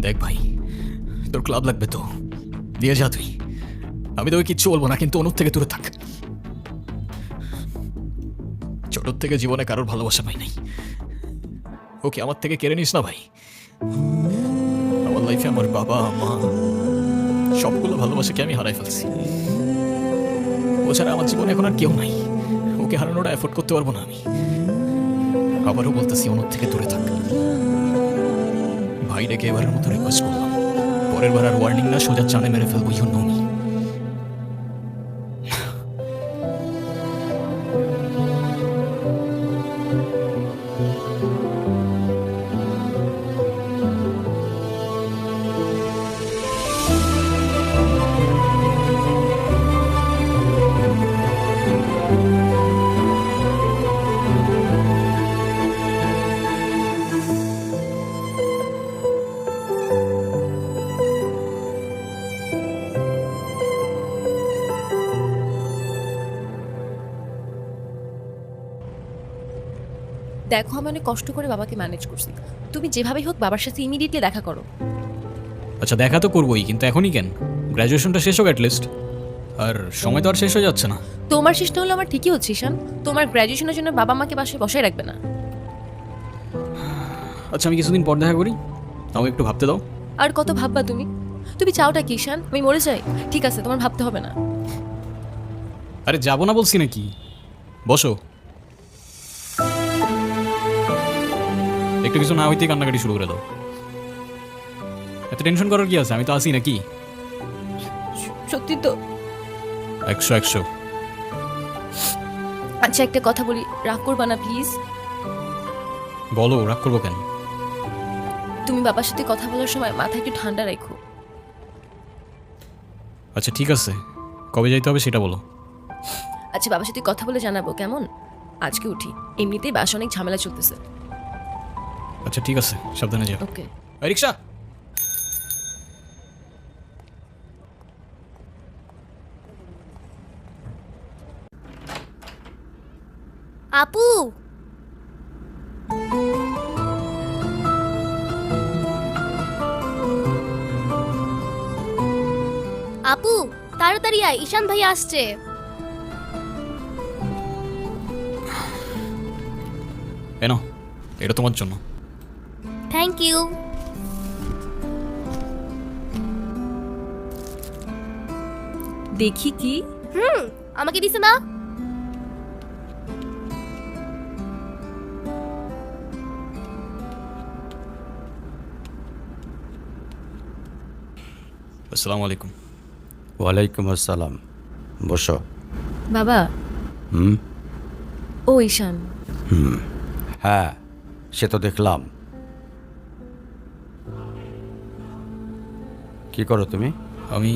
দেখ ভাই, তোর ক্লাব লাগবে তো দিয়ে যা তুই। আমি তোকে কিচ্ছু বলবো না, কিন্তু অনুর থেকে দূরে থাক। ছোটোর থেকে জীবনে কারোর ভালোবাসা পাই নাই। ওকে আমার থেকে কেড়ে নিস না ভাই। আমার লাইফে আমার বাবা মা সবগুলো ভালোবাসাকে আমি হারাই ফেলছি। ও ছাড়া আমার জীবনে এখন আর কেউ নাই। ওকে হারানোটা এফোর্ড করতে পারবো না আমি। আবারও বলতেছি, অনুর থেকে দূরে থাক ভাই। ডেকে এবারের মতো রিকোয়েস্ট করলাম, পরের বার আর ওয়ার্নিং না, সোজা চানে মেরে ফেলবো। You know me. দেখো, আমি অনেক কষ্ট করে বাবাকে ম্যানেজ করছি। তুমি যেভাবেই হোক বাবার সাথে ইমিডিয়েটলি দেখা করো। আচ্ছা দেখা তো করবোই, কিন্তু এখনই কেন? গ্র্যাজুয়েশনটা শেষ হোক অ্যাটলিস্ট। আর সময় তো আর শেষ হয়ে যাচ্ছে না। তোমার শেষটা হলো আমার ঠিকই হচ্ছে ঈশান। তোমার গ্র্যাজুয়েশনের জন্য বাবা মাকে বাসায় বসায় রাখবে না। আচ্ছা আমি কিছুদিন পর দেখা করি, তাও একটু ভাবতে দাও। আর কত ভাববা তুমি? তুমি চাওটা কি ঈশান? আমি মরে যাই? ঠিক আছে, তোমার ভাবতে হবে না। আরে যাবো না বলছি নাকি, বসো। একটু কিছু না হইতেই কান্নাকাটি শুরু করে দাও। এত টেনশন করার কি আছে? আমি তো আসি নাকি। সত্যি তো? 100 আচ্ছা একটা কথা বলি, রাগ করবা না প্লিজ। বলো, রাগ করবো কেন? তুমি বাবার সাথে কথা বলার সময় মাথা একটু ঠান্ডা রাখো। আচ্ছা ঠিক আছে, কবে যাইতে হবে সেটা বলো। আচ্ছা বাবার সাথে কথা বলে জানাবো, কেমন? আজকে উঠি, এমনিতেই বাসা অনেক ঝামেলা চলতেছে। আচ্ছা ঠিক আছে, সাবধানে যাও। ওকে। এই রিক্সা। আপু, আপু তাড়াতাড়ি আয়, ঈশান ভাই আসছে। এ নাও, এটা তোমার জন্য। Thank you. দেখি কি। আমাকে দিছে না? আসসালামু আলাইকুম। ওয়ালাইকুম আসসালাম। বসো। বাবা। হুম। ও ঈশান। হ্যাঁ, সে তো দেখলাম। কি করো তুমি? আমি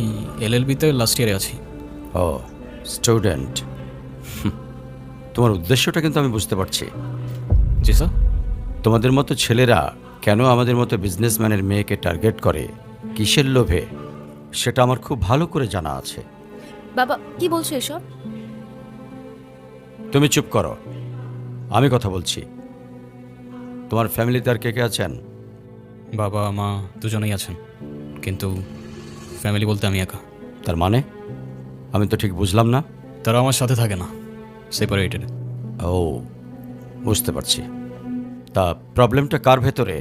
এলএলবিতে লাস্ট ইয়ারে আছি। ও, স্টুডেন্ট। তোমার উদ্দেশ্যটা কিন্তু আমি বুঝতে পারছি। জি স্যার। তোমাদের মতো ছেলেরা কেন আমাদের মতো বিজনেসম্যানের মেয়েকে টার্গেট করে, কিসের লোভে, সেটা আমার খুব ভালো করে জানা আছে। বাবা কি বলছো এসব? তুমি চুপ করো, আমি কথা বলছি। তোমার ফ্যামিলিতে আর কে কে আছেন? বাবা মা দুজনেই আছেন, কিন্তু ফ্যামিলি বলতে আমি একা। তার মানে আমি তো ঠিক বুঝলাম না। তারা আমার সাথে থাকে না, সেপারেটেড। ও, বুঝতে পারছি। তা প্রবলেমটা কার ভেতরে?